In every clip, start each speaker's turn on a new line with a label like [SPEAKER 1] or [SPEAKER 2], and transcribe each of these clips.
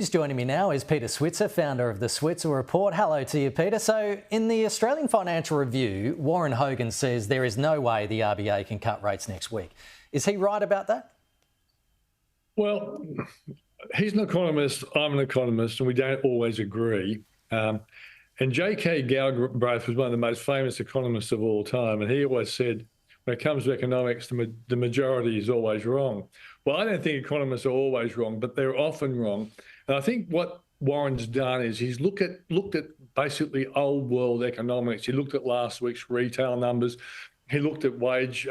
[SPEAKER 1] Who's joining me now is Peter Switzer, founder of the Switzer Report. Hello to you, Peter. So in the Australian Financial Review, Warren Hogan says there is no way the RBA can cut rates next week. Is he right about that?
[SPEAKER 2] Well, he's an economist, I'm an economist, and we don't always agree. And J.K. Galbraith was one of the most famous economists of all time, and he always said, when it comes to economics, the majority is always wrong. Well, I don't think economists are always wrong, but they're often wrong. And I think what Warren's done is he's looked at basically old world economics. He looked at last week's retail numbers. He looked at wage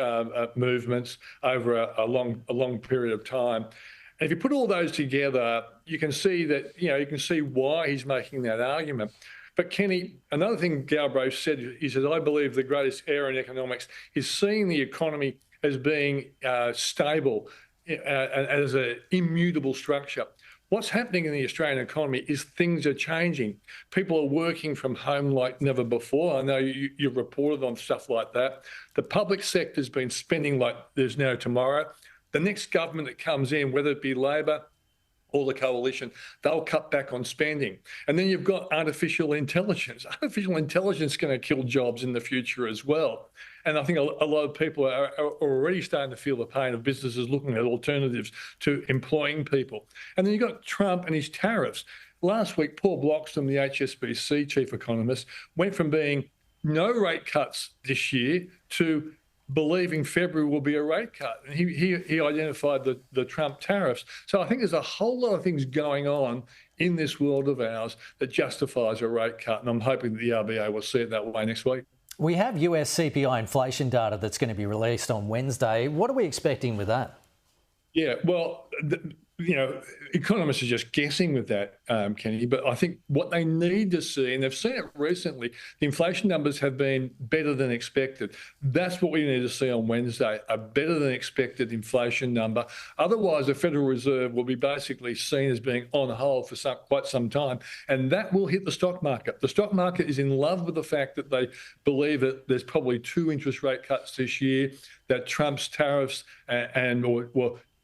[SPEAKER 2] movements over a long period of time. And if you put all those together, you can see that, you can see why he's making that argument. But Kenny, another thing Galbraith said, he said, I believe the greatest error in economics is seeing the economy as being stable, as an immutable structure. What's happening in the Australian economy is things are changing. People are working from home like never before. I know you've reported on stuff like that. The public sector's been spending like there's no tomorrow. The next government that comes in, whether it be Labor or the coalition, they'll cut back on spending. And then you've got artificial intelligence. Artificial intelligence is going to kill jobs in the future as well. And I think a lot of people are already starting to feel the pain of businesses looking at alternatives to employing people. And then you've got Trump and his tariffs. Last week, Paul Bloxham, the HSBC chief economist, went from being no rate cuts this year to believing February will be a rate cut. And he identified the Trump tariffs. So I think there's a whole lot of things going on in this world of ours that justifies a rate cut. And I'm hoping that the RBA will see it that way next week.
[SPEAKER 1] We have US CPI inflation data that's going to be released on Wednesday. What are we expecting with that?
[SPEAKER 2] Yeah, well, economists are just guessing with that, Kenny, but I think what they need to see, and they've seen it recently, the inflation numbers have been better than expected. That's what we need to see on Wednesday, a better than expected inflation number. Otherwise, the Federal Reserve will be basically seen as being on hold for quite some time, and that will hit the stock market. The stock market is in love with the fact that they believe that there's probably 2 interest rate cuts this year, that Trump's tariffs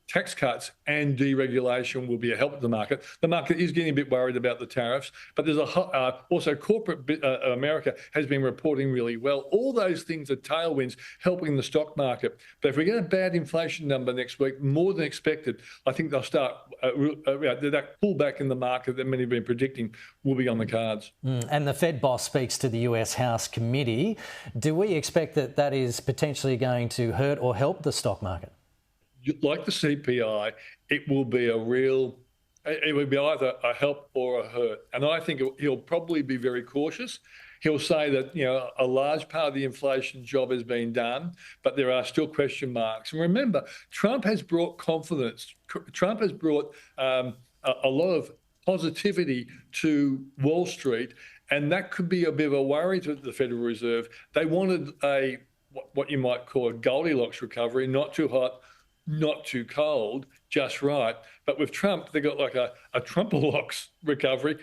[SPEAKER 2] tax cuts and deregulation will be a help to the market. The market is getting a bit worried about the tariffs, but there's also corporate America has been reporting really well. All those things are tailwinds helping the stock market. But if we get a bad inflation number next week, more than expected, I think they'll start that pullback in the market that many have been predicting will be on the cards.
[SPEAKER 1] And the Fed boss speaks to the US House Committee. Do we expect that is potentially going to hurt or help the stock market?
[SPEAKER 2] Like the CPI, it will be it will be either a help or a hurt. And I think he'll probably be very cautious. He'll say that, a large part of the inflation job has been done, but there are still question marks. And remember, Trump has brought confidence. Trump has brought a lot of positivity to Wall Street, and that could be a bit of a worry to the Federal Reserve. They wanted what you might call a Goldilocks recovery, not too hot, not too cold, just right. But with Trump, they got like a Trumpalocks recovery,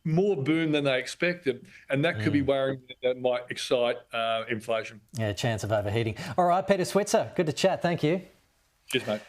[SPEAKER 2] more boom than they expected. And that could be worrying that might excite inflation.
[SPEAKER 1] Yeah, chance of overheating. All right, Peter Switzer, good to chat. Thank you.
[SPEAKER 2] Cheers, mate.